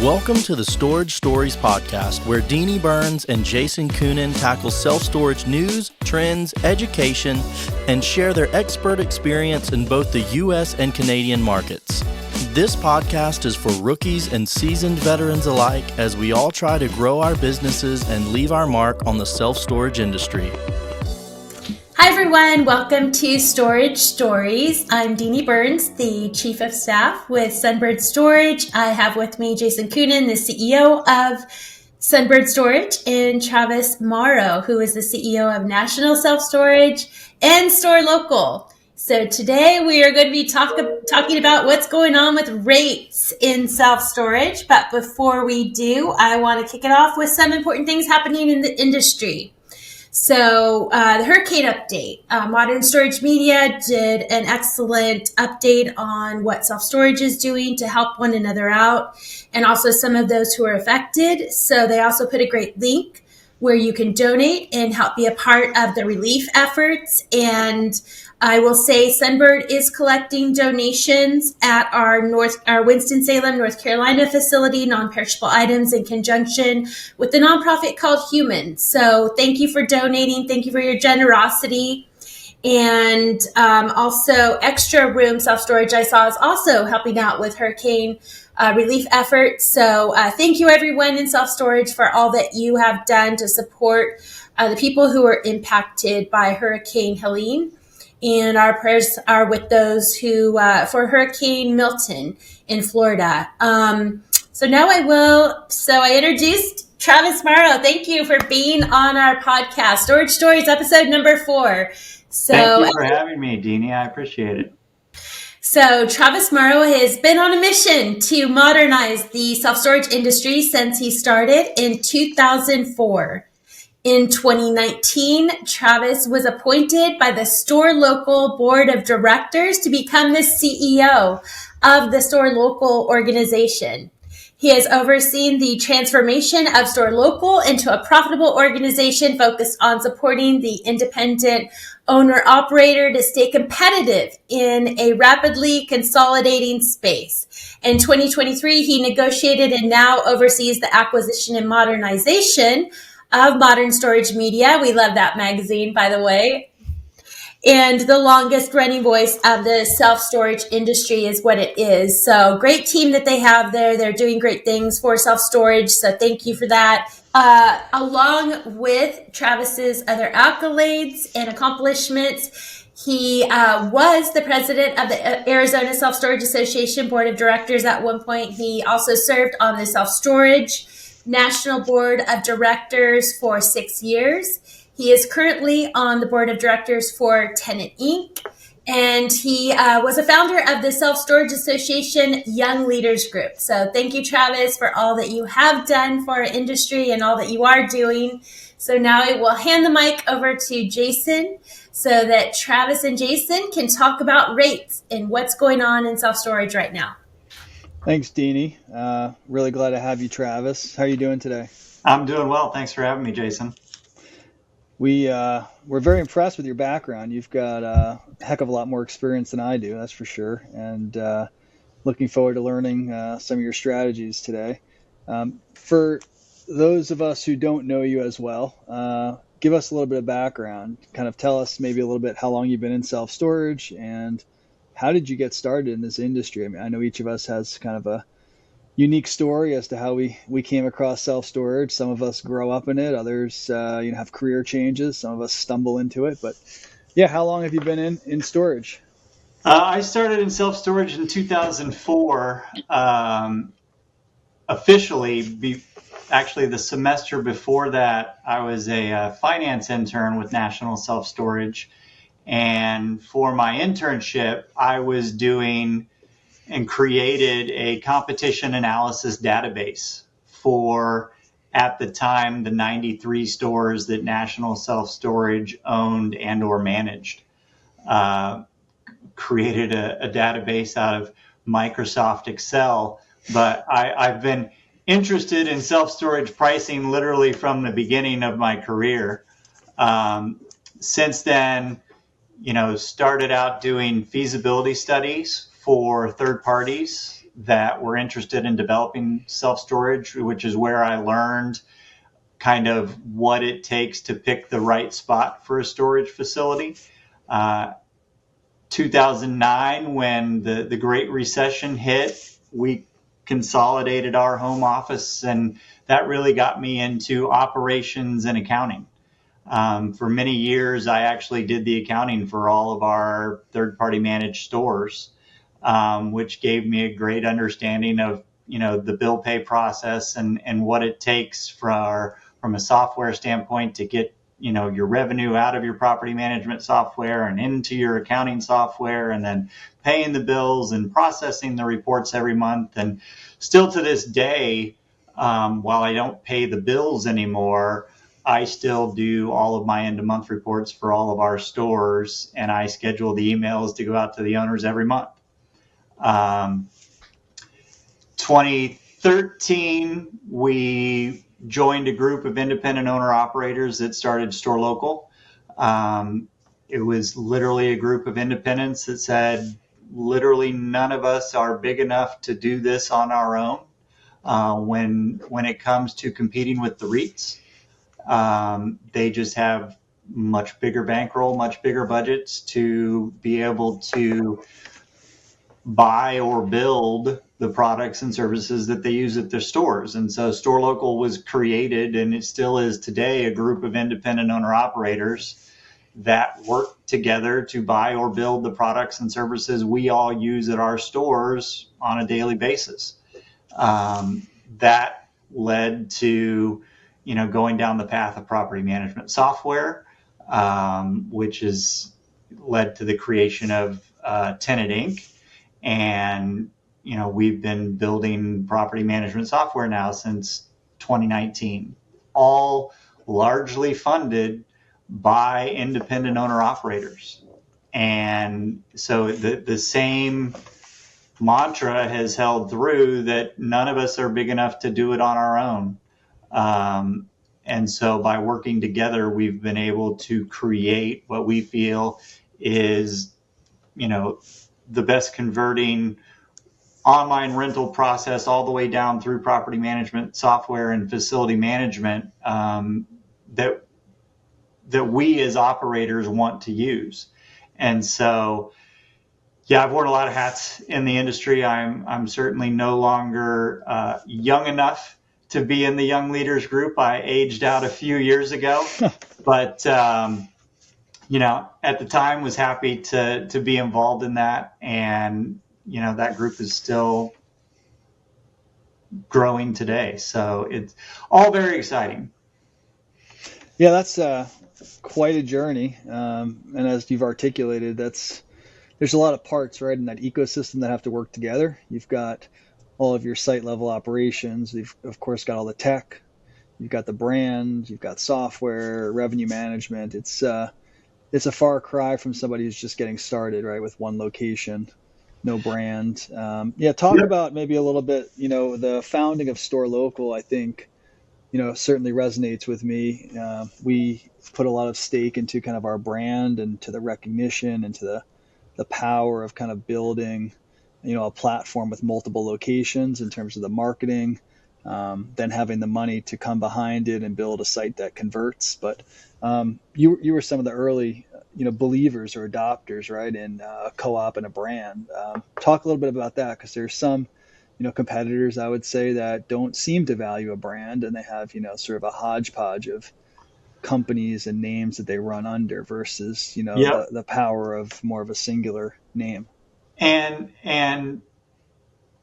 Welcome to the Storage Stories podcast, where Denee Burns and Jason Koonin tackle self-storage news, trends, education, and share their expert experience in both the U.S. and Canadian markets. This podcast is for rookies and seasoned veterans alike, as we all try to grow our businesses and leave our mark on the self-storage industry. Hi everyone, welcome to Storage Stories. I'm Denee Burns, the Chief of Staff with Sunbird Storage. I have with me Jason Koonin, the CEO of Sunbird Storage, and Travis Morrow, who is the CEO of National Self Storage and Storelocal. So today we are going to be talking about what's going on with rates in self-storage. But before we do, I want to kick it off with some important things happening in the industry. So the hurricane update. Modern Storage Media did an excellent update on what self-storage is doing to help one another out, and also some of those who are affected. So they also put a great link where you can donate and help be a part of the relief efforts. And I will say Sunbird is collecting donations at our Winston-Salem, North Carolina facility, non-perishable items in conjunction with the nonprofit called Koonin. So thank you for donating. Thank you for your generosity. And also Extra Room Self-Storage I saw is also helping out with hurricane relief efforts. So thank you everyone in self-storage for all that you have done to support the people who were impacted by Hurricane Helene. And our prayers are with those who, for Hurricane Milton in Florida. So I introduced Travis Morrow. Thank you for being on our podcast, Storage Stories, episode number 4. Thank you for having me, Denee. I appreciate it. So Travis Morrow has been on a mission to modernize the self-storage industry since he started in 2004. In 2019, Travis was appointed by the Storelocal Board of Directors to become the CEO of the Storelocal organization. He has overseen the transformation of Storelocal into a profitable organization focused on supporting the independent owner-operator to stay competitive in a rapidly consolidating space. In 2023, he negotiated and now oversees the acquisition and modernization of Modern Storage Media. We love that magazine, by the way. And the longest running voice of the self-storage industry is what it is. So great team that they have there. They're doing great things for self-storage. So thank you for that. Along with Travis's other accolades and accomplishments, he was the president of the Arizona Self-Storage Association Board of Directors at one point. He also served on the Self-Storage National Board of Directors for 6 years. He is currently on the board of directors for Tenant Inc. And he was a founder of the Self-Storage Association Young Leaders Group. So thank you, Travis, for all that you have done for our industry and all that you are doing. So now I will hand the mic over to Jason so that Travis and Jason can talk about rates and what's going on in self-storage right now. Thanks, Denee. Really glad to have you, Travis. How are you doing today? I'm doing well. Thanks for having me, Jason. We're very impressed with your background. You've got a heck of a lot more experience than I do, that's for sure. And looking forward to learning some of your strategies today. For those of us who don't know you as well, give us a little bit of background. Kind of tell us maybe a little bit how long you've been in self-storage and how did you get started in this industry? I mean, I know each of us has kind of a unique story as to how we came across self-storage. Some of us grow up in it. Others, have career changes. Some of us stumble into it. But yeah, how long have you been in storage? I started in self-storage in 2004. Officially, actually the semester before that, I was a finance intern with National Self Storage. And for my internship, I was doing and created a competition analysis database for, at the time, the 93 stores that National Self Storage owned and or managed. Created a database out of Microsoft Excel, but I've been interested in self-storage pricing literally from the beginning of my career. Since then, started out doing feasibility studies for third parties that were interested in developing self-storage, which is where I learned kind of what it takes to pick the right spot for a storage facility. 2009, when the Great Recession hit, we consolidated our home office, and that really got me into operations and accounting. For many years, I actually did the accounting for all of our third-party managed stores, which gave me a great understanding of, the bill pay process and what it takes from a software standpoint to get, your revenue out of your property management software and into your accounting software, and then paying the bills and processing the reports every month. And still to this day, while I don't pay the bills anymore, I still do all of my end-of-month reports for all of our stores, and I schedule the emails to go out to the owners every month. 2013, we joined a group of independent owner-operators that started Storelocal. It was literally a group of independents that said, literally none of us are big enough to do this on our own when it comes to competing with the REITs. They just have much bigger bankroll, much bigger budgets to be able to buy or build the products and services that they use at their stores. And so Storelocal was created, and it still is today, a group of independent owner-operators that work together to buy or build the products and services we all use at our stores on a daily basis. That led to going down the path of property management software, which has led to the creation of Tenant Inc. And, we've been building property management software now since 2019, all largely funded by independent owner operators. And so the same mantra has held through, that none of us are big enough to do it on our own. And so by working together, we've been able to create what we feel is, the best converting online rental process all the way down through property management software and facility management that we as operators want to use. And so, I've worn a lot of hats in the industry. I'm certainly no longer young enough to be in the young leaders group. I aged out a few years ago, but at the time was happy to be involved in that. And, that group is still growing today. So it's all very exciting. Yeah, that's quite a journey. And as you've articulated, there's a lot of parts, right, in that ecosystem that have to work together. You've got all of your site level operations. You've, of course, got all the tech. You've got the brand. You've got software, revenue management. It's a far cry from somebody who's just getting started, right, with one location, no brand. Talk about maybe a little bit, the founding of Storelocal, I think, certainly resonates with me. We put a lot of stake into kind of our brand and to the recognition and to the power of kind of building, a platform with multiple locations in terms of the marketing, then having the money to come behind it and build a site that converts. But you were some of the early, believers or adopters, right, in a co-op and a brand. Talk a little bit about that, because there's some, competitors, I would say, that don't seem to value a brand, and they have, sort of a hodgepodge of companies and names that they run under versus, the power of more of a singular name. And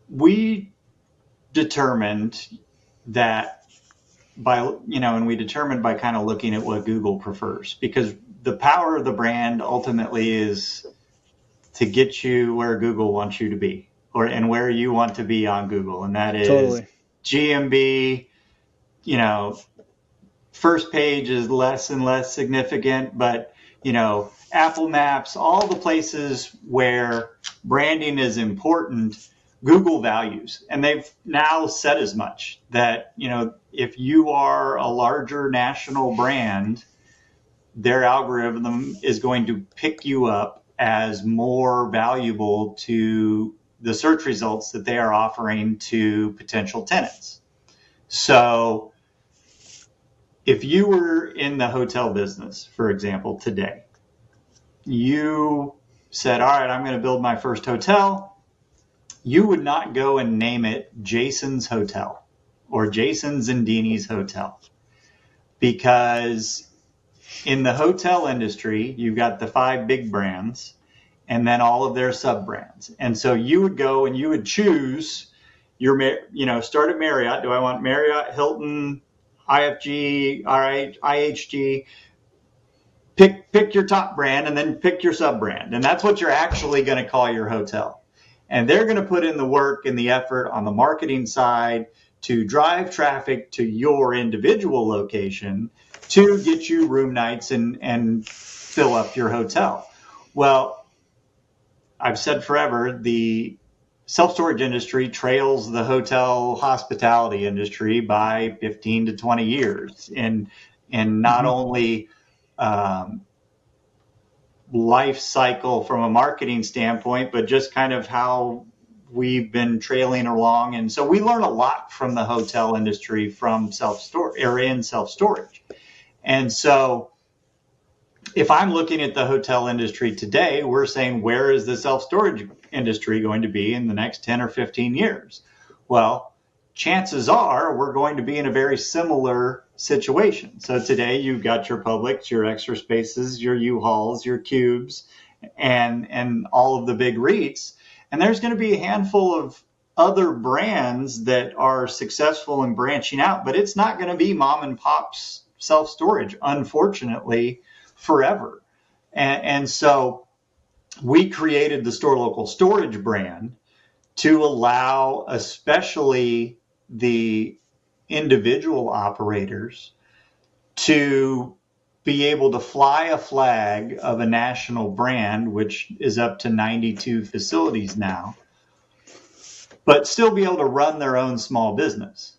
we determined that by kind of looking at what Google prefers, because the power of the brand ultimately is to get you where Google wants you to be, and where you want to be on Google. And that is totally. GMB, first page is less and less significant, but, Apple Maps, all the places where branding is important, Google values. And they've now said as much, that, if you are a larger national brand, their algorithm is going to pick you up as more valuable to the search results that they are offering to potential tenants. So if you were in the hotel business, for example, today, you said, all right, I'm going to build my first hotel. You would not go and name it Jason's Hotel or Jason's and Denee's Hotel, because in the hotel industry, you've got the 5 big brands and then all of their sub brands. And so you would go and you would choose your, start at Marriott. Do I want Marriott, Hilton, IFG, IHG? Pick your top brand and then pick your sub brand. And that's what you're actually going to call your hotel. And they're going to put in the work and the effort on the marketing side to drive traffic to your individual location to get you room nights and fill up your hotel. Well, I've said forever, the self-storage industry trails the hotel hospitality industry by 15 to 20 years. And not only life cycle from a marketing standpoint, but just kind of how we've been trailing along. And so we learn a lot from the hotel industry from self-storage or in self-storage. And so if I'm looking at the hotel industry today, we're saying, where is the self-storage industry going to be in the next 10 or 15 years? Well, chances are we're going to be in a very similar situation. So today you've got your Publix, your Extra Spaces, your U-Hauls, your Cubes, and all of the big REITs. And there's going to be a handful of other brands that are successful in branching out, but it's not going to be mom and pop's self-storage, unfortunately, forever. And so we created the Storelocal Storage brand to allow especially the individual operators to be able to fly a flag of a national brand, which is up to 92 facilities now, but still be able to run their own small business.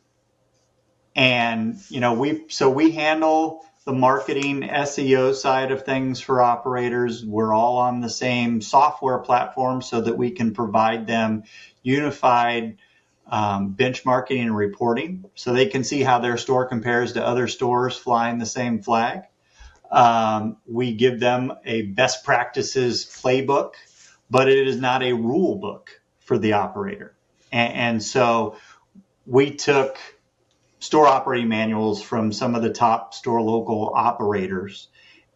And, we handle the marketing SEO side of things for operators. We're all on the same software platform so that we can provide them unified benchmarking and reporting so they can see how their store compares to other stores flying the same flag. We give them a best practices playbook, but it is not a rule book for the operator. And so we took store operating manuals from some of the top Storelocal operators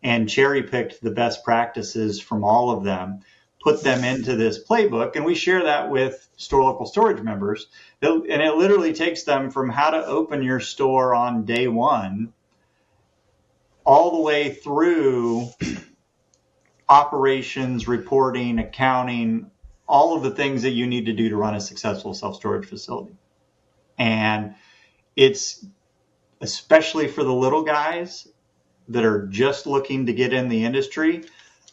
and cherry picked the best practices from all of them, put them into this playbook, and we share that with Storelocal Storage members. And it literally takes them from how to open your store on day one all the way through operations, reporting, accounting, all of the things that you need to do to run a successful self-storage facility. And it's especially for the little guys that are just looking to get in the industry,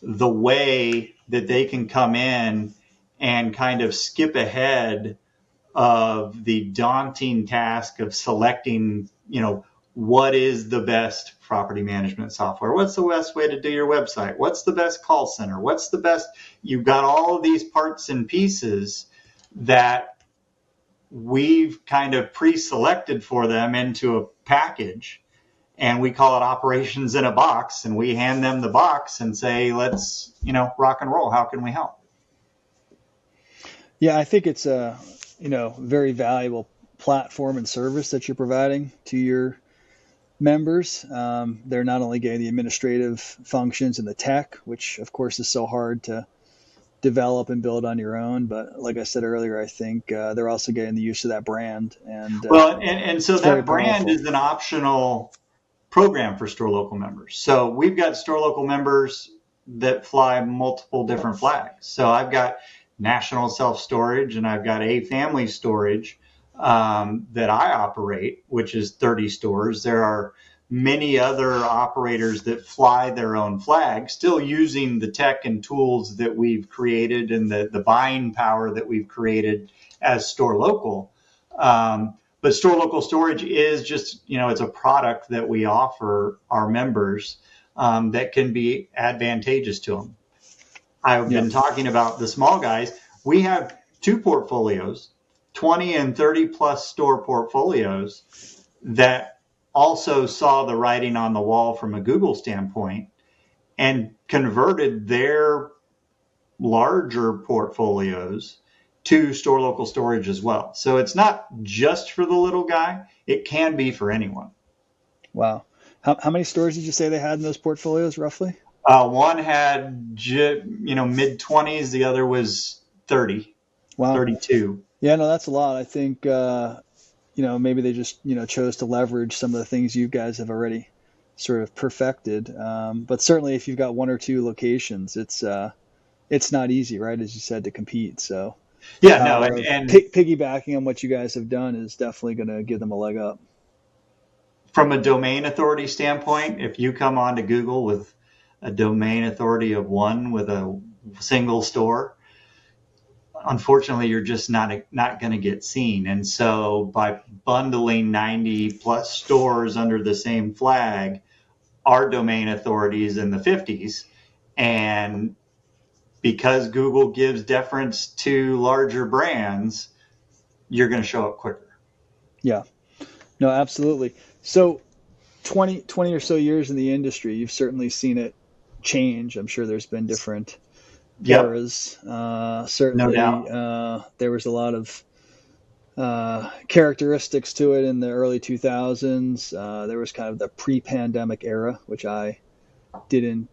the way that they can come in and kind of skip ahead of the daunting task of selecting, what is the best property management software? What's the best way to do your website? What's the best call center? What's the best? You've got all of these parts and pieces that we've kind of pre-selected for them into a package, and we call it operations in a box, and we hand them the box and say, let's, rock and roll. How can we help? Yeah, I think it's a, very valuable platform and service that you're providing to your members. They're not only getting the administrative functions and the tech, which of course is so hard to develop and build on your own, but like I said earlier, I think they're also getting the use of that brand. And so that brand is an optional program for Storelocal members. So we've got Storelocal members that fly multiple different flags. So I've got National Self-Storage and I've got A Family Storage that I operate, which is 30 stores. There are many other operators that fly their own flag, still using the tech and tools that we've created and the buying power that we've created as Storelocal. But Storelocal Storage is just, it's a product that we offer our members that can be advantageous to them. I've been talking about the small guys. We have two portfolios, 20 and 30 plus store portfolios that also saw the writing on the wall from a Google standpoint and converted their larger portfolios to Storelocal storage as well. So it's not just for the little guy. It can be for anyone. Wow. How many stores did you say they had in those portfolios roughly? One had, mid 20s. The other was 30, Wow. 32. Yeah, no, that's a lot. I think, maybe they just, chose to leverage some of the things you guys have already sort of perfected. But certainly if you've got one or two locations, it's not easy, right? As you said, to compete. So yeah, no, and piggybacking on what you guys have done is definitely going to give them a leg up. From a domain authority standpoint, if you come onto Google with a domain authority of 1 with a single store, unfortunately, you're just not going to get seen. And so by bundling 90 plus stores under the same flag, our domain authority is in the 50s. And because Google gives deference to larger brands, you're going to show up quicker. Yeah, no, absolutely. So 20 or so years in the industry, you've certainly seen it change. I'm sure there's been different eras. Certainly, no doubt. There was a lot of characteristics to it in the early 2000s. There was kind of the pre-pandemic era, which I didn't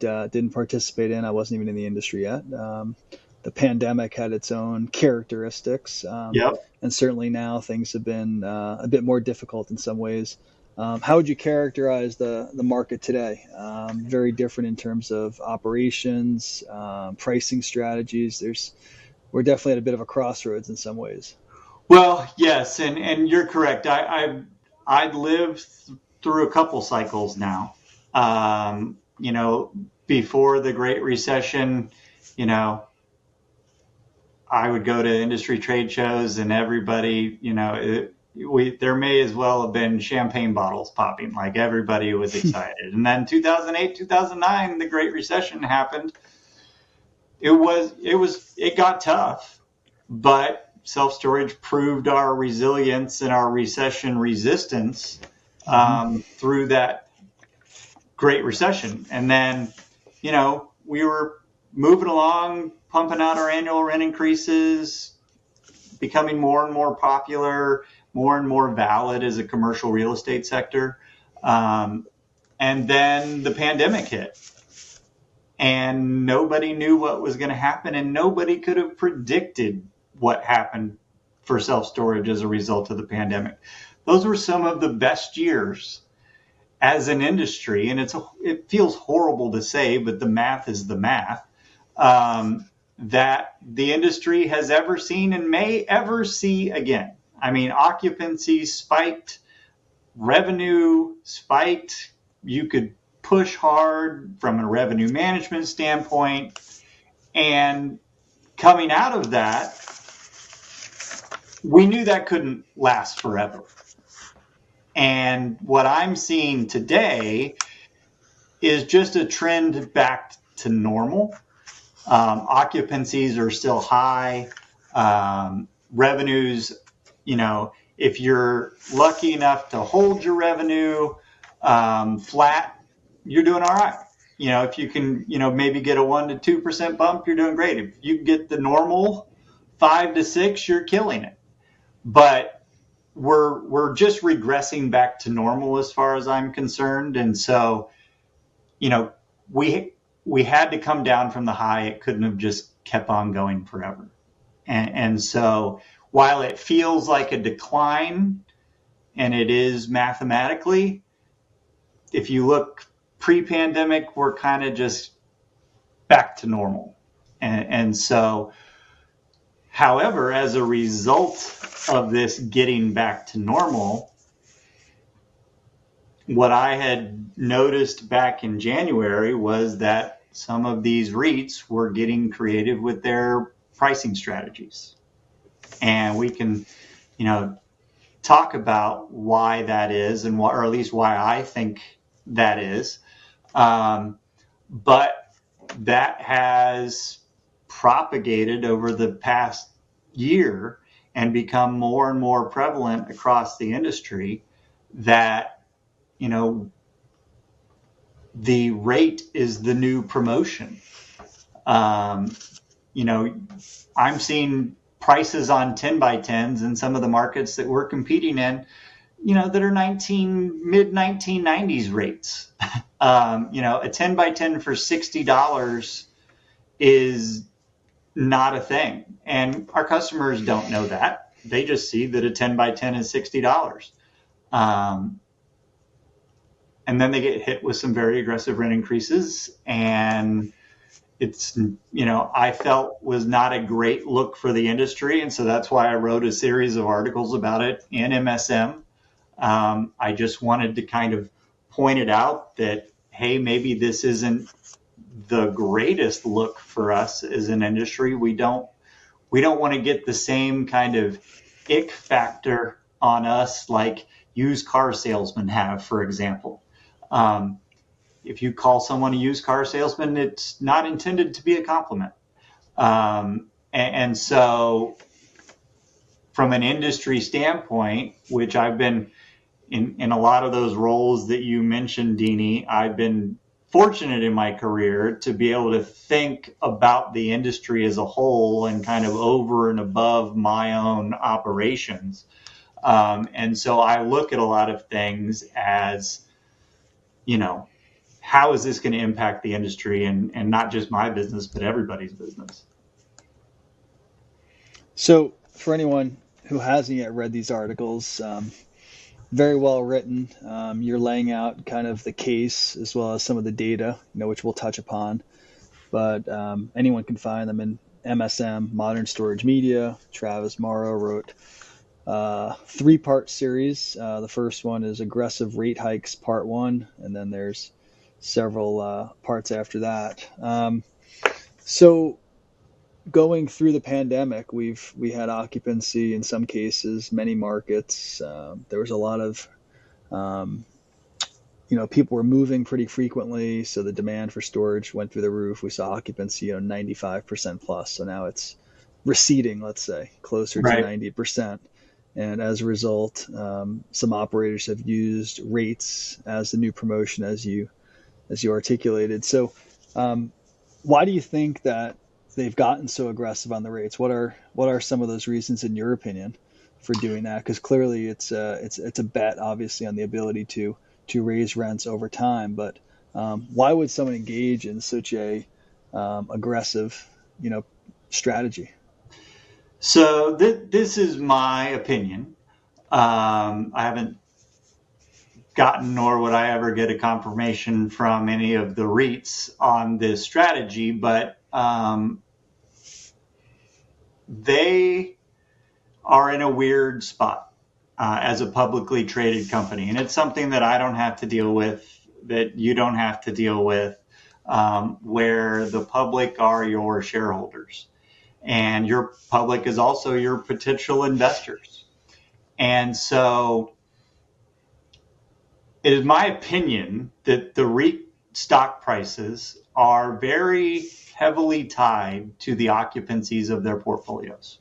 participate in. I wasn't even in the industry yet. The pandemic had its own characteristics, and certainly now things have been a bit more difficult in some ways. How would you characterize the market today? Very different in terms of operations, pricing strategies. We're definitely at a bit of a crossroads in some ways. Well, yes, and you're correct. I've lived through a couple cycles now. Before the Great Recession, I would go to industry trade shows and everybody, there may as well have been champagne bottles popping, like everybody was excited. And then 2008, 2009, the Great Recession happened. It got tough, but self-storage proved our resilience and our recession resistance through that Great Recession. And then, we were moving along, pumping out our annual rent increases, becoming more and more popular, more and more valid as a commercial real estate sector. And then the pandemic hit. And nobody knew what was going to happen, and nobody could have predicted what happened for self-storage as a result of the pandemic. Those were some of the best years as an industry, and it feels horrible to say, but the math is the math, that the industry has ever seen and may ever see again. I mean, occupancy spiked, revenue spiked. You could push hard from a revenue management standpoint. And coming out of that, we knew that couldn't last forever. And what I'm seeing today is just a trend back to normal. Occupancies are still high. Revenues, if you're lucky enough to hold your revenue flat, you're doing all right. If you can, maybe get a 1% to 2% bump, you're doing great. If you get the normal 5 to 6, you're killing it. But we're just regressing back to normal as far as I'm concerned. And so, we had to come down from the high. It couldn't have just kept on going forever. And so while it feels like a decline, and it is mathematically, if you look pre-pandemic, we're kind of just back to normal. And so, however, as a result of this getting back to normal, what I had noticed back in January was that some of these REITs were getting creative with their pricing strategies. And we can, talk about why that is, and or at least why I think that is. But that has propagated over the past year and become more and more prevalent across the industry that, the rate is the new promotion. I'm seeing prices on 10 by 10s in some of the markets that we're competing in, that are mid 1990s rates. A 10 by 10 for $60 is not a thing. And our customers don't know that. They just see that a 10 by 10 is $60. And then they get hit with some very aggressive rent increases. And it's, I felt was not a great look for the industry. And so that's why I wrote a series of articles about it in MSM. I just wanted to kind of point it out that, hey, maybe this isn't the greatest look for us as an industry. We don't want to get the same kind of ick factor on us like used car salesmen have, for example. If you call someone a used car salesman, it's not intended to be a compliment. And so from an industry standpoint, which I've been in a lot of those roles that you mentioned, Denee, I've been fortunate in my career to be able to think about the industry as a whole and kind of over and above my own operations. And so I look at a lot of things as, how is this going to impact the industry and not just my business, but everybody's business? So for anyone who hasn't yet read these articles, very well written. You're laying out kind of the case as well as some of the data, which we'll touch upon. But anyone can find them in MSM, Modern Storage Media. Travis Morrow wrote a 3-part series. The first one is Aggressive Rate Hikes, Part 1, and then there's several parts after that. So going through the pandemic, we had occupancy in some cases, many markets. There was a lot of, people were moving pretty frequently, so the demand for storage went through the roof. We saw occupancy, 95% plus. So now it's receding, let's say, closer to 90%. And as a result, some operators have used rates as the new promotion, as you articulated. So why do you think that they've gotten so aggressive on the rates? What are some of those reasons, in your opinion, for doing that? Because clearly it's a bet, obviously, on the ability to raise rents over time. But why would someone engage in such a aggressive, strategy? So this is my opinion. I haven't gotten, nor would I ever get a confirmation from any of the REITs on this strategy, but they are in a weird spot as a publicly traded company. And it's something that I don't have to deal with, that you don't have to deal with, where the public are your shareholders. And your public is also your potential investors. And so it is my opinion that the REIT stock prices are very heavily tied to the occupancies of their portfolios.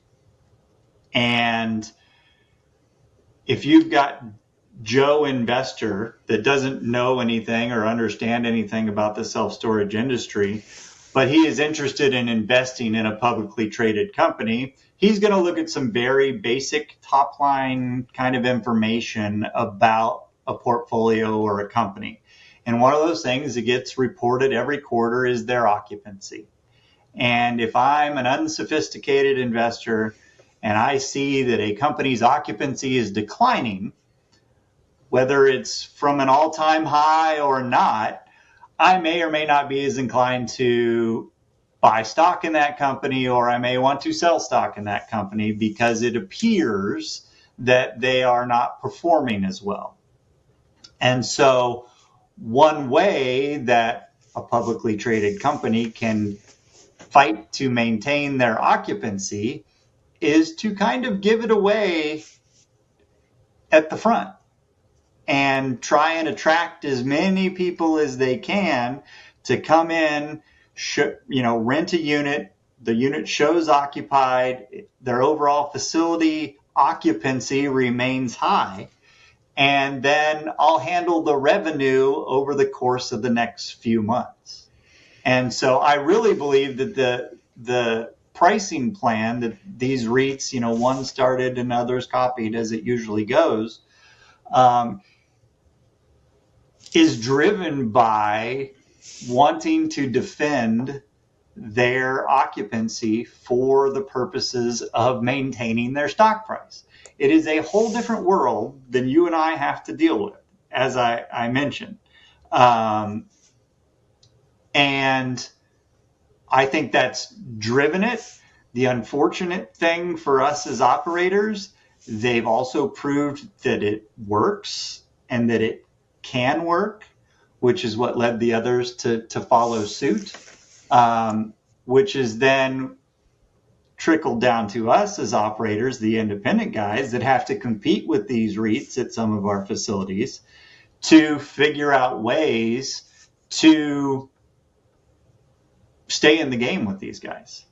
And if you've got Joe investor that doesn't know anything or understand anything about the self-storage industry, but he is interested in investing in a publicly traded company, he's going to look at some very basic top line kind of information about a portfolio or a company. And one of those things that gets reported every quarter is their occupancy. And if I'm an unsophisticated investor and I see that a company's occupancy is declining, whether it's from an all-time high or not, I may or may not be as inclined to buy stock in that company, or I may want to sell stock in that company because it appears that they are not performing as well. And so one way that a publicly traded company can fight to maintain their occupancy is to kind of give it away at the front and try and attract as many people as they can to come in, rent a unit the unit shows occupied, their overall facility occupancy remains high, and then I'll handle the revenue over the course of the next few months. And so I really believe that the pricing plan that these REITs, one started and others copied as it usually goes, is driven by wanting to defend their occupancy for the purposes of maintaining their stock price. It is a whole different world than you and I have to deal with, as I mentioned. And I think that's driven it. The unfortunate thing for us as operators, they've also proved that it works and that it can work, which is what led the others to follow suit, which is then trickled down to us as operators, the independent guys that have to compete with these REITs at some of our facilities to figure out ways to stay in the game with these guys.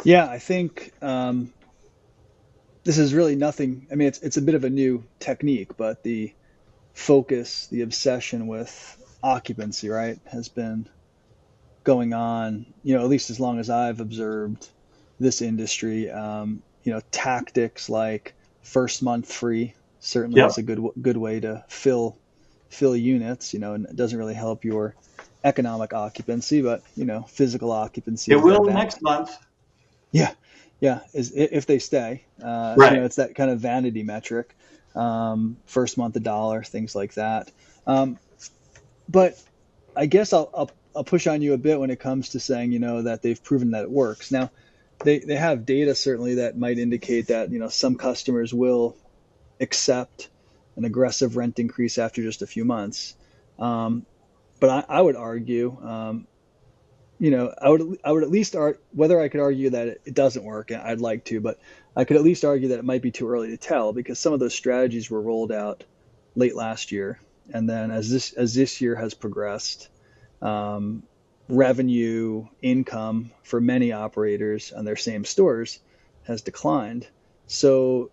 Yeah, I think this is really nothing. I mean, it's a bit of a new technique, but the focus, the obsession with occupancy, right, has been going on, at least as long as I've observed this industry. Tactics like first month free certainly is a good way to fill units, and it doesn't really help your economic occupancy, but physical occupancy. It will next month. Yeah, is if they stay. Right. It's that kind of vanity metric. First month $1, things like that. But I guess I'll push on you a bit when it comes to saying that they've proven that it works. Now, they have data certainly that might indicate that some customers will accept an aggressive rent increase after just a few months. But I would argue, I would at least whether I could argue that it doesn't work. I'd like to, but I could at least argue that it might be too early to tell because some of those strategies were rolled out late last year, and then as this year has progressed, revenue income for many operators on their same stores has declined. So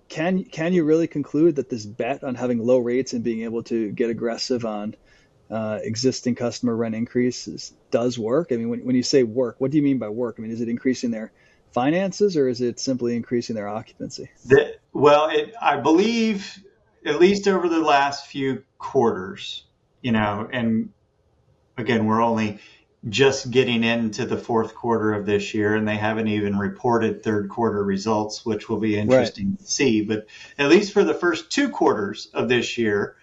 can you really conclude that this bet on having low rates and being able to get aggressive on existing customer rent increases does work? I mean, when you say work, what do you mean by work? I mean, is it increasing their finances or is it simply increasing their occupancy? I believe at least over the last few quarters, and again, we're only just getting into the fourth quarter of this year and they haven't even reported third quarter results, which will be interesting to see. But at least for the first 2 quarters of this year,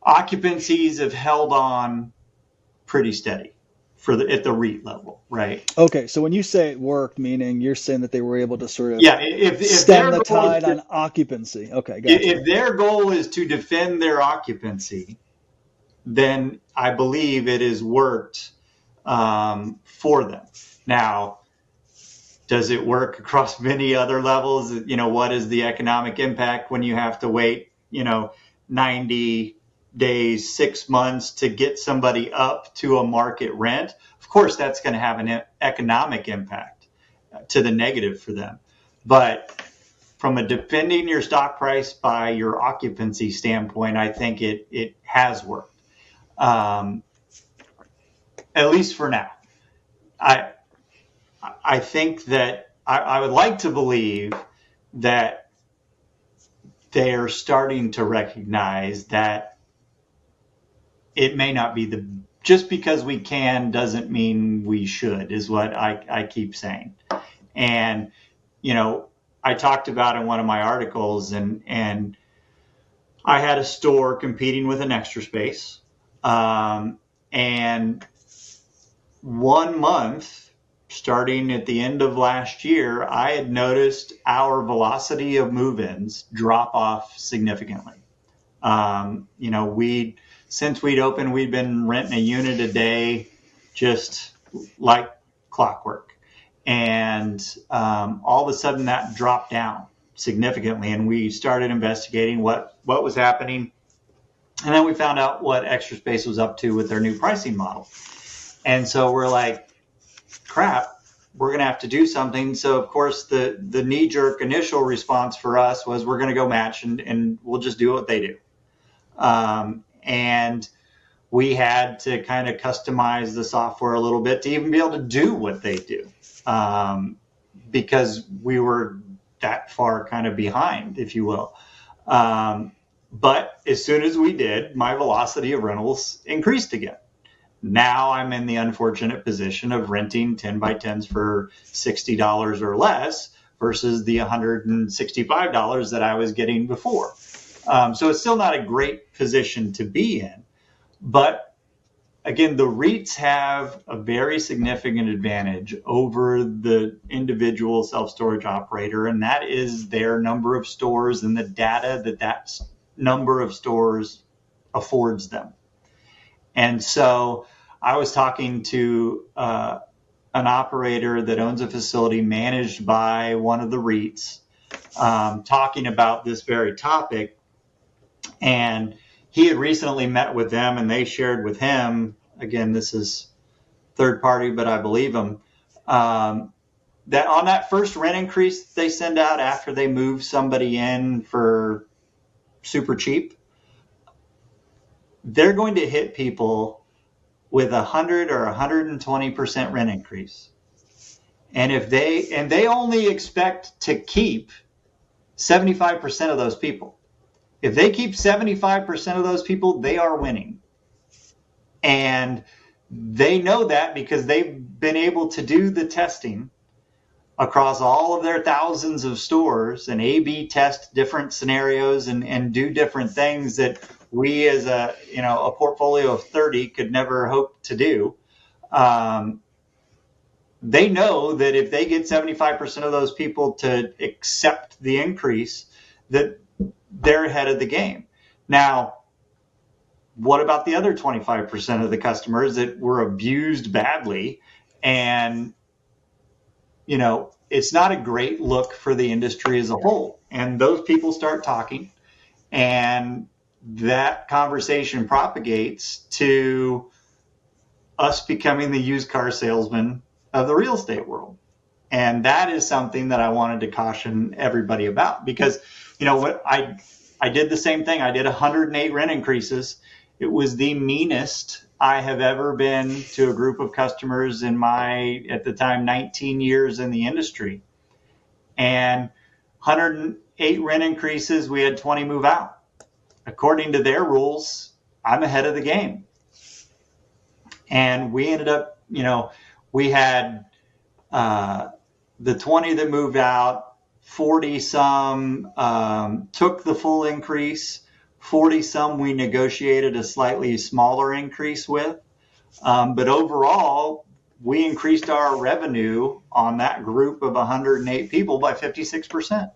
occupancies have held on pretty steady at the REIT level, right? Okay, so when you say it worked, meaning you're saying that they were able to sort of if stem the tide on occupancy. Okay, gotcha. If their goal is to defend their occupancy, then I believe it has worked for them. Now, does it work across many other levels? What is the economic impact when you have to wait, 90 days, 6 months to get somebody up to a market rent? Of course, that's going to have an economic impact to the negative for them. But from a defending your stock price by your occupancy standpoint, I think it has worked. At least for now. I think that I would like to believe that they are starting to recognize that it may not be just because we can doesn't mean we should, is what I keep saying. And, I talked about in one of my articles and I had a store competing with an Extra Space. And 1 month, starting at the end of last year, I had noticed our velocity of move-ins drop off significantly. Since we'd opened, we'd been renting a unit a day, just like clockwork. And all of a sudden that dropped down significantly. And we started investigating what was happening. And then we found out what Extra Space was up to with their new pricing model. And so we're like, crap, we're going to have to do something. So, of course, the knee-jerk initial response for us was we're going to go match and we'll just do what they do. And we had to kind of customize the software a little bit to even be able to do what they do, because we were that far kind of behind, if you will. But as soon as we did, my velocity of rentals increased again. Now I'm in the unfortunate position of renting 10 by 10s for $60 or less versus the $165 that I was getting before. So it's still not a great position to be in. But again, the REITs have a very significant advantage over the individual self-storage operator, and that is their number of stores and the data that number of stores affords them. And so I was talking to an operator that owns a facility managed by one of the REITs, talking about this very topic. And he had recently met with them, and they shared with him, again, this is third party, but I believe them, that on that first rent increase they send out after they move somebody in for super cheap, they're going to hit people with 100 or 120% rent increase. And if they only expect to keep 75% of those people. If they keep 75% of those people, they are winning. And they know that because they've been able to do the testing across all of their thousands of stores and A/B test different scenarios and do different things that we as a portfolio of 30 could never hope to do. They know that if they get 75% of those people to accept the increase, that they're ahead of the game. Now, what about the other 25% of the customers that were abused badly? And, it's not a great look for the industry as a whole. And those people start talking, and that conversation propagates to us becoming the used car salesman of the real estate world. And that is something that I wanted to caution everybody about, because, what I did the same thing. I did 108 rent increases. It was the meanest I have ever been to a group of customers in my, at the time, 19 years in the industry. And 108 rent increases, we had 20 move out. According to their rules, I'm ahead of the game. And we ended up, we had the 20 that moved out, 40 some took the full increase, 40 some we negotiated a slightly smaller increase with. But overall, we increased our revenue on that group of 108 people by 56%.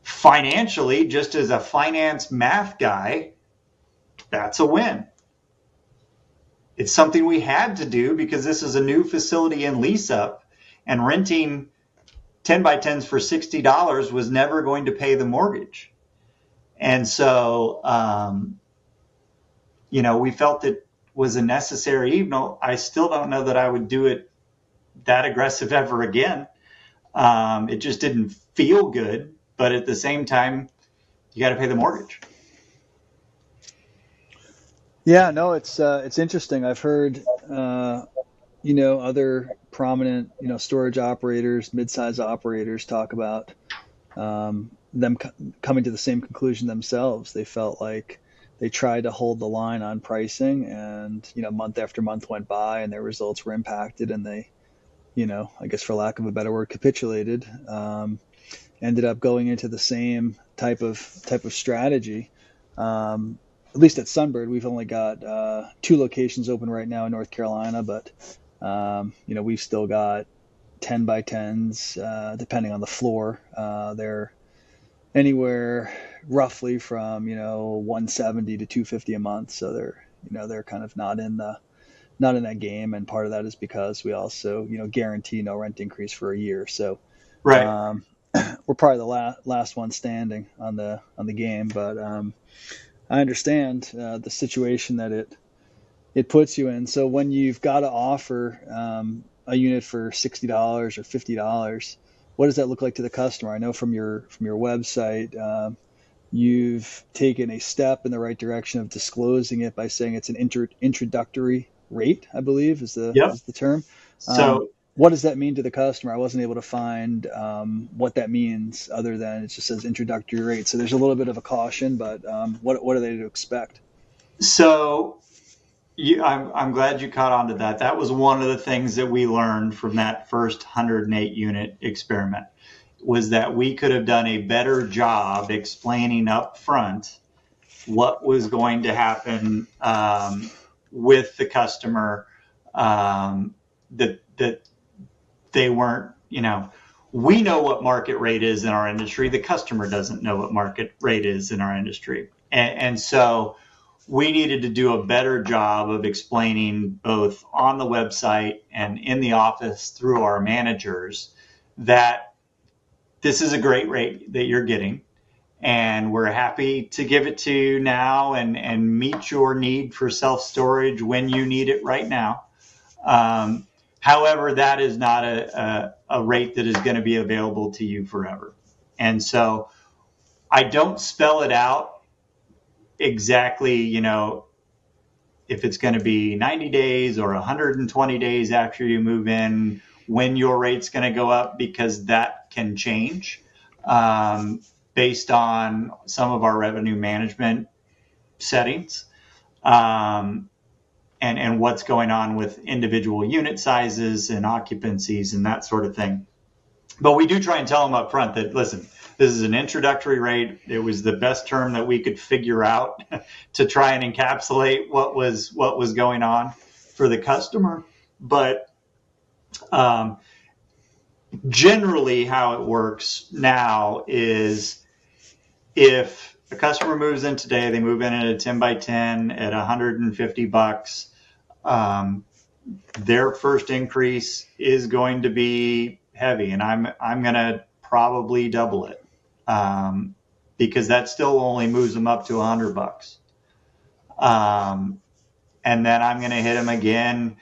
Financially, just as a finance math guy, that's a win. It's something we had to do because this is a new facility in lease up, and renting 10 by 10s for $60 was never going to pay the mortgage. And so, we felt it was a necessary evil. I still don't know that I would do it that aggressive ever again. It just didn't feel good. But at the same time, you got to pay the mortgage. Yeah, no, it's interesting. I've heard, other prominent, storage operators, mid-size operators talk about them coming to the same conclusion themselves. They felt like they tried to hold the line on pricing, and month after month went by, and their results were impacted, and they, I guess for lack of a better word, capitulated. Ended up going into the same type of strategy. At least at Sunbird, we've only got 2 locations open right now in North Carolina, but we've still got 10 by 10s, depending on the floor. They're anywhere roughly from 170 to 250 a month, so they're kind of not in that game, and part of that is because we also guarantee no rent increase for a year. So right. We're probably the last one standing on the game, but I understand the situation that it puts you in. So when you've got to offer a unit for $60 or $50, what does that look like to the customer? I know from your website, you've taken a step in the right direction of disclosing it by saying it's an introductory rate, I believe is Yep. the term. So What does that mean to the customer? I wasn't able to find what that means other than it just says introductory rate. So there's a little bit of a caution, but what are they to expect? So I'm glad you caught on to that. That was one of the things that we learned from that first 108 unit experiment, was that we could have done a better job explaining up front what was going to happen with the customer, that they weren't, we know what market rate is in our industry. The customer doesn't know what market rate is in our industry. And so we needed to do a better job of explaining both on the website and in the office through our managers that this is a great rate that you're getting, and we're happy to give it to you now and meet your need for self-storage when you need it right now. However, that is not a rate that is going to be available to you forever. And so I don't spell it out exactly, if it's going to be 90 days or 120 days after you move in, when your rate's going to go up, because that can change based on some of our revenue management settings and what's going on with individual unit sizes and occupancies and that sort of thing. But we do try and tell them up front that, listen, this is an introductory rate. It was the best term that we could figure out to try and encapsulate what was going on for the customer. But generally how it works now is, if a customer moves in today, they move in at a 10 by 10 at $150. Their first increase is going to be heavy, and I'm going to probably double it because that still only moves them up to $100. And then I'm going to hit them again,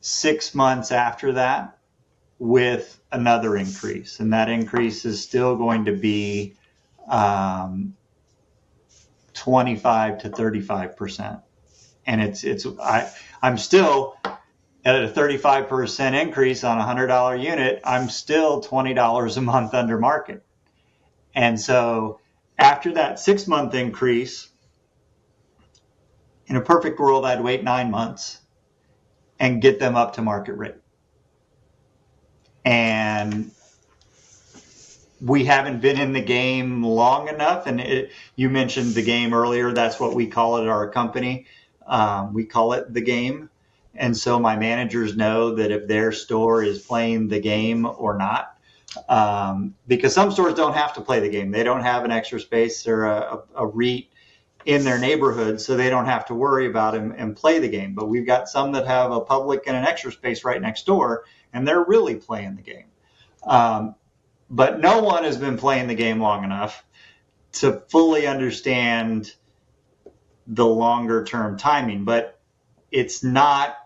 6 months after that with another increase, and that increase is still going to be 25 to 35%. And I'm still at a 35% increase on a $100 unit. I'm still $20 a month under market. And so after that 6 month increase, in a perfect world, I'd wait 9 months and get them up to market rate. And we haven't been in the game long enough. And you mentioned the game earlier. That's what we call it at our company. We call it the game. And so my managers know that if their store is playing the game or not, because some stores don't have to play the game. They don't have an extra space or a REIT in their neighborhood, so they don't have to worry about it and play the game. But we've got some that have a public and an extra space right next door, and they're really playing the game. But no one has been playing the game long enough to fully understand the longer term timing. But it's not,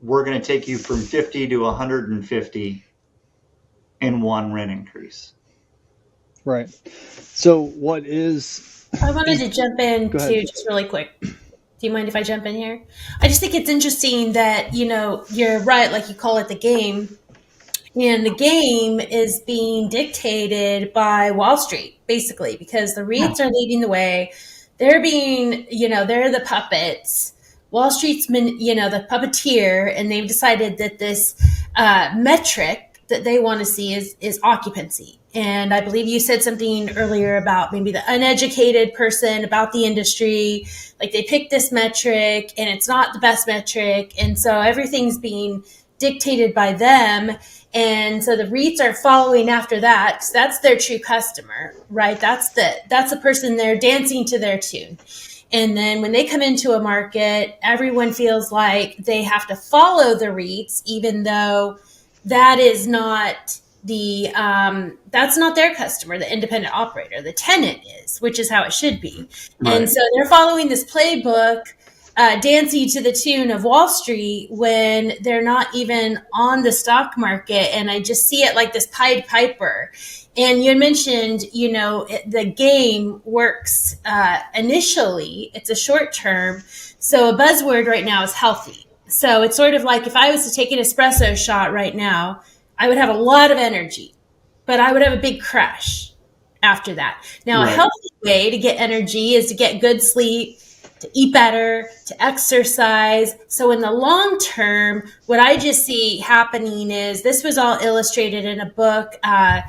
we're going to take you from 50 to 150 in one rent increase. Right. So what is... I wanted to jump in too, just really quick. Do you mind if I jump in here? I just think it's interesting that, you're right, like you call it the game. And the game is being dictated by Wall Street, basically, because the REITs are leading the way. They're being, they're the puppets. Wall Street's been, the puppeteer, and they've decided that this metric that they want to see is occupancy. And I believe you said something earlier about maybe the uneducated person about the industry. Like they picked this metric and it's not the best metric. And so everything's being dictated by them. And so the REITs are following after that because that's their true customer, right? That's the person they're dancing to their tune. And then when they come into a market, everyone feels like they have to follow the REITs, even though that is not that's not their customer, the independent operator. The tenant is, which is how it should be. Right. And so they're following this playbook dancing to the tune of Wall Street when they're not even on the stock market. And I just see it like this Pied Piper. And you mentioned, the game works initially. It's a short term. So a buzzword right now is healthy. So it's sort of like if I was to take an espresso shot right now, I would have a lot of energy, but I would have a big crash after that. Now, Right. a healthy way to get energy is to get good sleep, to eat better, to exercise. So in the long term, what I just see happening is this was all illustrated in a book by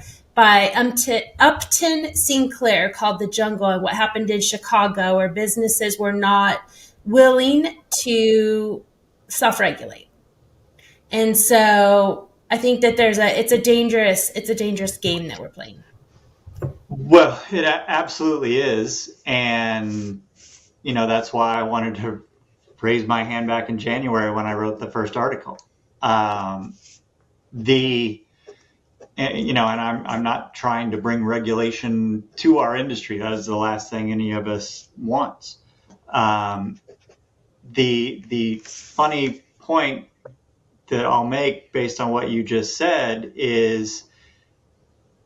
Upton Sinclair called The Jungle, and what happened in Chicago, where businesses were not willing to self-regulate. And so I think that it's a dangerous game that we're playing. Well, it absolutely is. And, that's why I wanted to raise my hand back in January when I wrote the first article. And I'm not trying to bring regulation to our industry. That is the last thing any of us wants. The funny point that I'll make based on what you just said is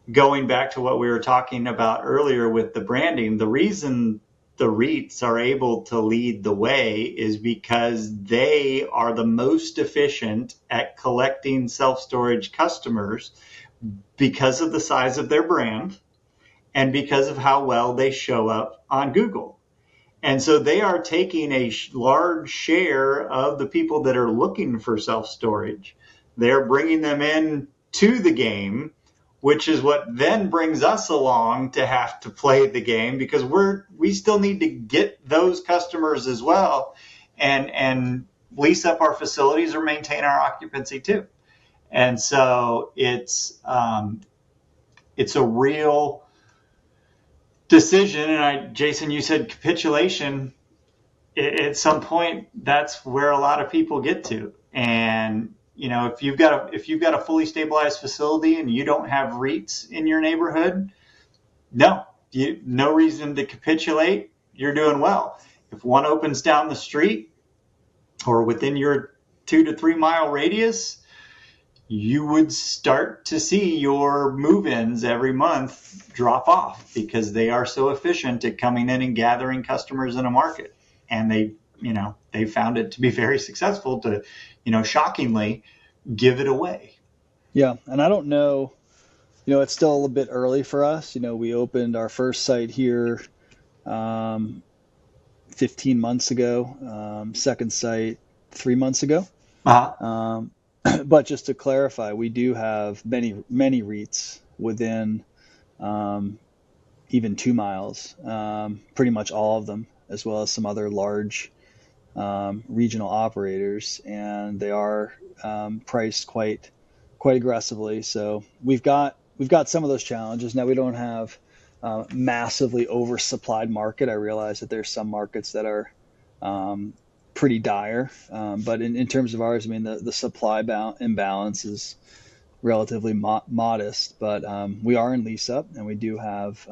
going back to what we were talking about earlier with the branding. The reason the REITs are able to lead the way is because they are the most efficient at collecting self-storage customers because of the size of their brand and because of how well they show up on Google. And so they are taking a large share of the people that are looking for self-storage. They're bringing them in to the game, which is what then brings us along to have to play the game, because we still need to get those customers as well and lease up our facilities or maintain our occupancy too. And so it's a real decision. And Jason, you said capitulation. At some point, that's where a lot of people get to. And if you've got a fully stabilized facility and you don't have REITs in your neighborhood, no reason to capitulate. You're doing well. If one opens down the street or within your 2 to 3 mile radius, you would start to see your move-ins every month drop off because they are so efficient at coming in and gathering customers in a market. And they found it to be very successful to, shockingly give it away. Yeah. And I don't know, it's still a little bit early for us. We opened our first site here 15 months ago, second site 3 months ago. Uh-huh. But just to clarify, we do have many REITs within even 2 miles, pretty much all of them, as well as some other large regional operators, and they are priced quite aggressively. So we've got some of those challenges. Now we don't have massively oversupplied market. I realize that there's some markets that are pretty dire, but in terms of ours, I mean the supply imbalance is relatively modest, but we are in lease up and we do have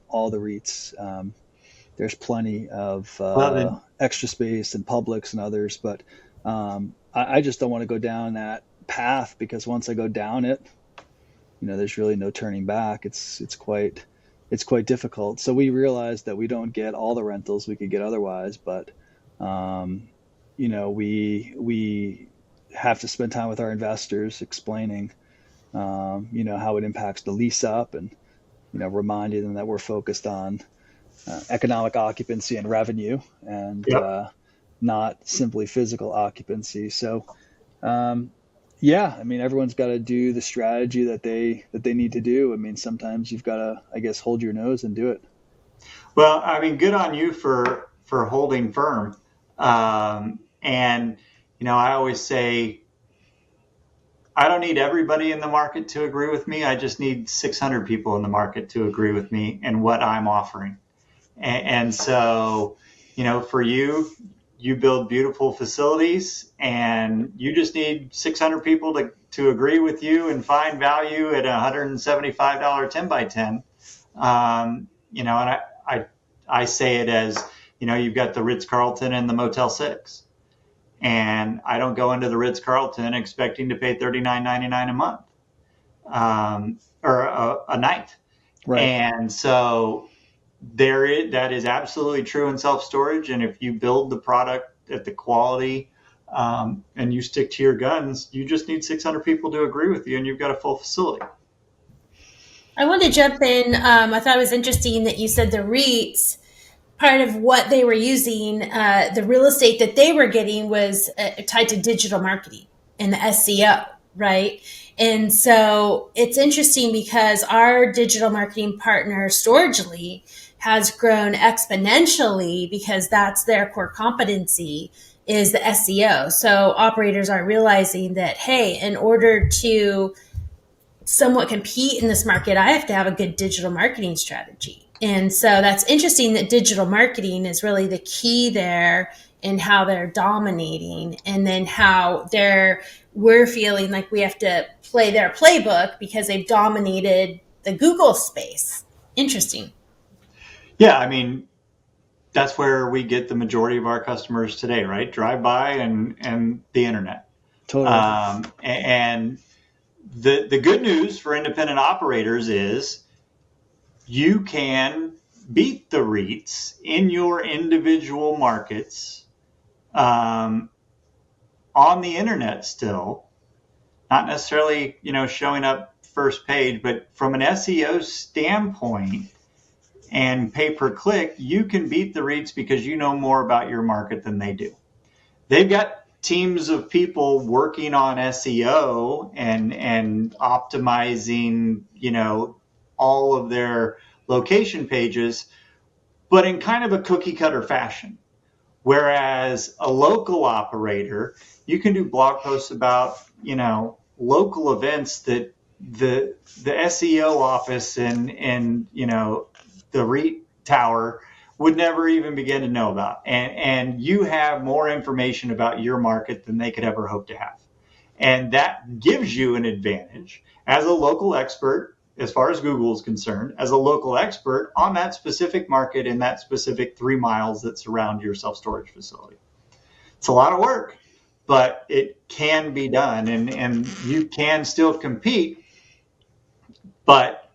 all the REITs. There's plenty of extra space and Publix and others, but I just don't want to go down that path, because once I go down it, there's really no turning back. It's quite difficult. So we realize that we don't get all the rentals we could get otherwise, but we have to spend time with our investors explaining, how it impacts the lease up, and, reminding them that we're focused on economic occupancy and revenue, and not simply physical occupancy. So, I mean, everyone's got to do the strategy that they need to do. I mean, sometimes you've got to, I guess, hold your nose and do it. Well, I mean, good on you for holding firm. And, I always say, I don't need everybody in the market to agree with me. I just need 600 people in the market to agree with me and what I'm offering. And so, for you build beautiful facilities, and you just need 600 people to agree with you and find value at $175 10 by 10. And I say it as You've got the Ritz-Carlton and the Motel 6. And I don't go into the Ritz-Carlton expecting to pay $39.99 a month or a night. Right. And so that is absolutely true in self-storage. And if you build the product at the quality and you stick to your guns, you just need 600 people to agree with you, and you've got a full facility. I want to jump in. I thought it was interesting that you said the REITs, part of what they were using, the real estate that they were getting was tied to digital marketing and the SEO, right? And so it's interesting because our digital marketing partner, Storagely, has grown exponentially because that's their core competency is the SEO. So operators are realizing that, hey, in order to somewhat compete in this market, I have to have a good digital marketing strategy. And so that's interesting that digital marketing is really the key there in how they're dominating, and then how we're feeling like we have to play their playbook because they've dominated the Google space. Interesting. Yeah, I mean, that's where we get the majority of our customers today, right? Drive by and the internet. Totally. And the good news for independent operators is you can beat the REITs in your individual markets on the internet still, not necessarily, showing up first page, but from an SEO standpoint and pay per click, you can beat the REITs because you know more about your market than they do. They've got teams of people working on SEO and optimizing, all of their location pages, but in kind of a cookie cutter fashion. Whereas a local operator, you can do blog posts about, local events that the SEO office and the REIT tower would never even begin to know about. And you have more information about your market than they could ever hope to have. And that gives you an advantage as a local expert, as far as Google is concerned, as a local expert on that specific market in that specific 3 miles that surround your self-storage facility. It's a lot of work, but it can be done, and you can still compete, but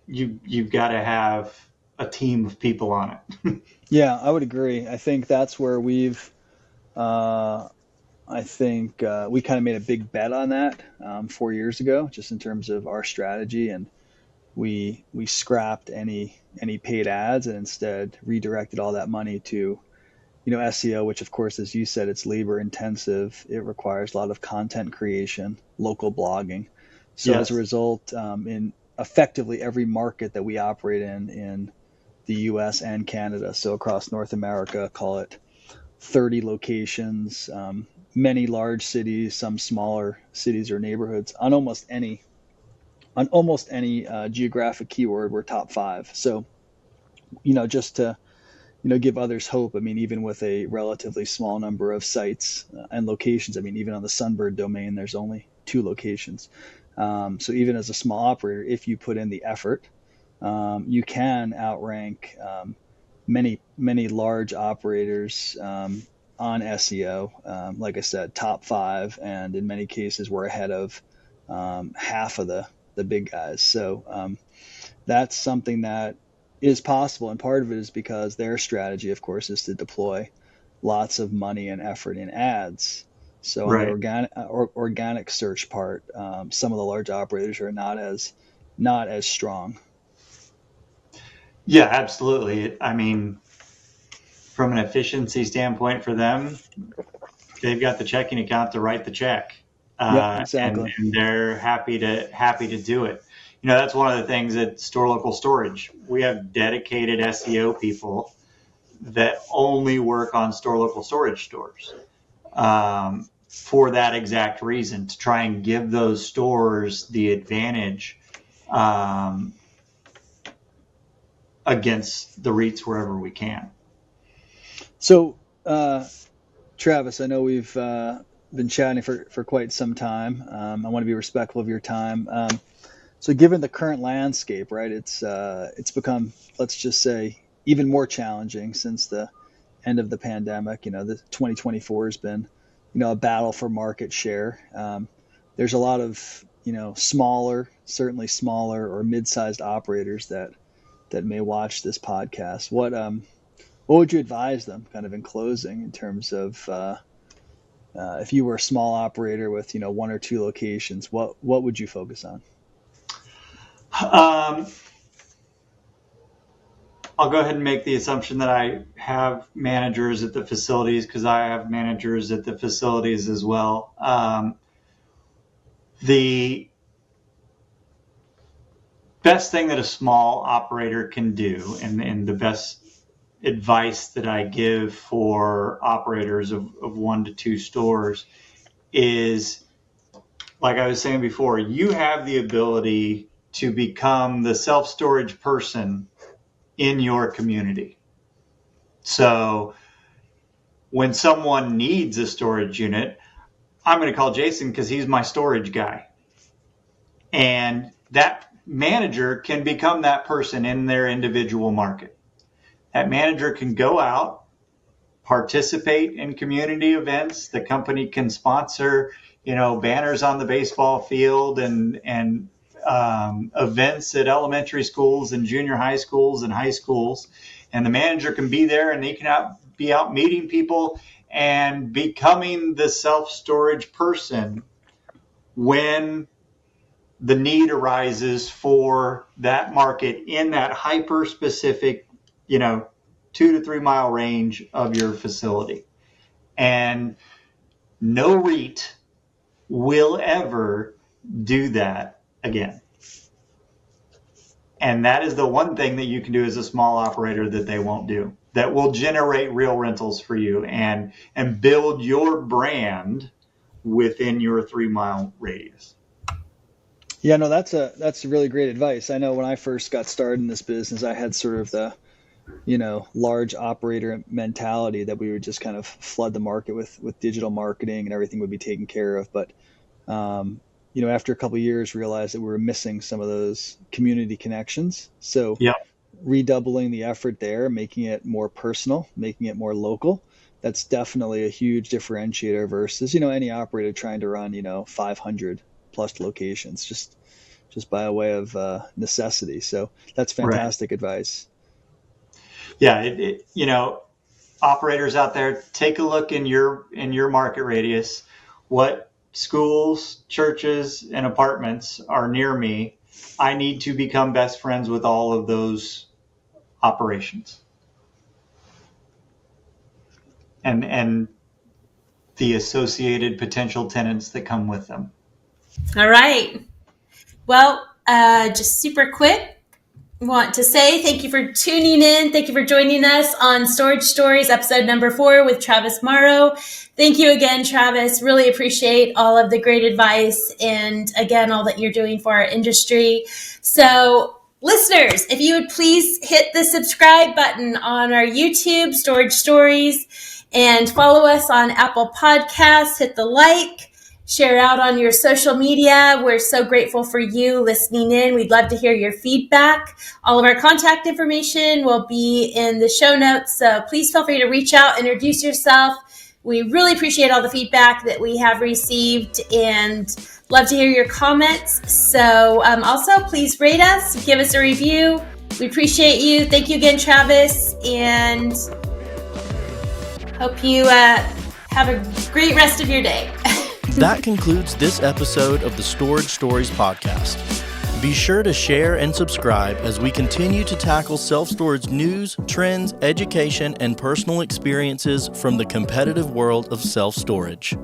you've got to have a team of people on it. Yeah, I would agree. I think that's where we kind of made a big bet on that 4 years ago, just in terms of our strategy, and we scrapped any paid ads and instead redirected all that money to SEO, which of course, as you said, it's labor intensive. It requires a lot of content creation, local blogging. So Yes. As a result, in effectively every market that we operate in the US and Canada, so across North America, call it 30 locations, many large cities, some smaller cities or neighborhoods, on almost any geographic keyword, we're top 5. So, just to give others hope. I mean, even with a relatively small number of sites and locations, I mean, even on the Sunbird domain, there's only 2 locations. So even as a small operator, if you put in the effort, you can outrank many large operators on SEO. Like I said, top 5, and in many cases, we're ahead of half of the big guys. So that's something that is possible, and part of it is because their strategy, of course, is to deploy lots of money and effort in ads. So Right. on the organic search part, some of the large operators are not as strong. Yeah, absolutely. I mean, from an efficiency standpoint for them, they've got the checking account to write the check. Yeah, exactly. And they're happy to do it. That's one of the things at Storelocal Storage. We have dedicated SEO people that only work on Storelocal Storage stores for that exact reason, to try and give those stores the advantage against the REITs wherever we can. So, Travis, I know we've been chatting for quite some time. I want to be respectful of your time. So given the current landscape, right, it's become, let's just say, even more challenging since the end of the pandemic. The 2024 has been, a battle for market share. There's a lot of, certainly smaller or mid-sized operators that may watch this podcast. What would you advise them kind of in closing in terms of, if you were a small operator with, one or two locations, what would you focus on? I'll go ahead and make the assumption that I have managers at the facilities, because I have managers at the facilities as well. The best thing that a small operator can do, and the best advice that I give for operators of 1 to 2 stores is, like I was saying before, you have the ability to become the self-storage person in your community. So when someone needs a storage unit, I'm going to call Jason because he's my storage guy. And that manager can become that person in their individual market. That manager can go out, participate in community events. The company can sponsor, banners on the baseball field and events at elementary schools and junior high schools and high schools. And the manager can be there, and he can be out meeting people and becoming the self-storage person when the need arises for that market in that hyper-specific 2 to 3 mile range of your facility. And no REIT will ever do that again. And that is the one thing that you can do as a small operator that they won't do, that will generate real rentals for you and build your brand within your 3 mile radius. Yeah, no, that's really great advice. I know when I first got started in this business, I had sort of the large operator mentality that we would just kind of flood the market with digital marketing and everything would be taken care of. But, after a couple of years, realized that we were missing some of those community connections. So redoubling the effort there, making it more personal, making it more local, that's definitely a huge differentiator versus, any operator trying to run, 500 plus locations just by a way of necessity. So that's fantastic advice. Yeah, operators out there, take a look in your market radius. What schools, churches, and apartments are near me? I need to become best friends with all of those operations. And the associated potential tenants that come with them. All right. Well, just super quick, want to say thank you for tuning in. Thank you for joining us on Storage Stories, episode number 4 with Travis Morrow. Thank you again, Travis. Really appreciate all of the great advice and, again, all that you're doing for our industry. So, listeners, if you would please hit the subscribe button on our YouTube, Storage Stories, and follow us on Apple Podcasts. Hit the like. Share out on your social media. We're so grateful for you listening in. We'd love to hear your feedback. All of our contact information will be in the show notes. So please feel free to reach out, introduce yourself. We really appreciate all the feedback that we have received and love to hear your comments. So also please rate us, give us a review. We appreciate you. Thank you again, Travis, and hope you have a great rest of your day. That concludes this episode of the Storage Stories podcast. Be sure to share and subscribe as we continue to tackle self-storage news, trends, education, and personal experiences from the competitive world of self-storage.